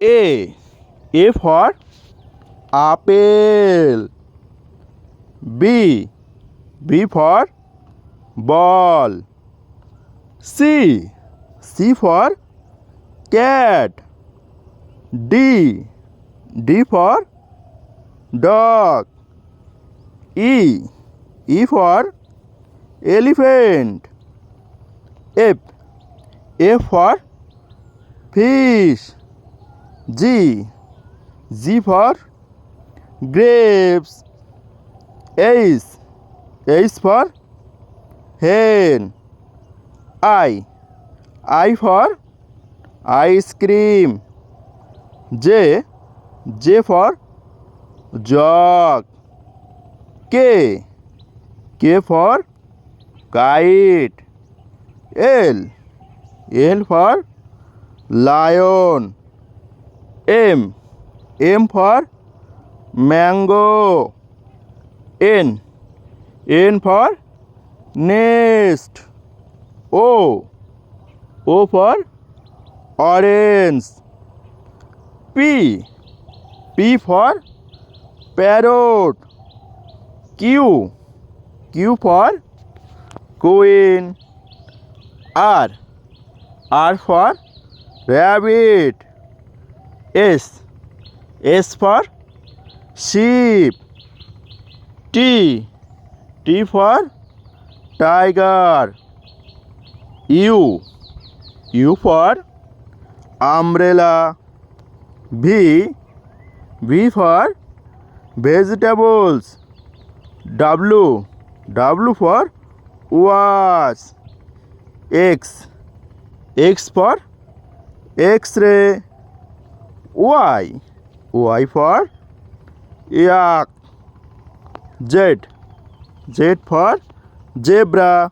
A. A for apple. B. B for ball. C. C for cat. D. D for dog. E. E for elephant. F. F for fish. G. G for grapes. H. H for hen. I. I for ice cream. J. J for jog. K. K for kite. L. L for lion. M. M for mango. N. N for nest. O. O for orange. P. P for parrot. Q. Q for queen. R. R for rabbit. S. S for sheep. T. T for tiger. U. U for umbrella. V. V for vegetables. W. W for watch. X. X for X-ray. Y. Y for yak. Z. Z for zebra.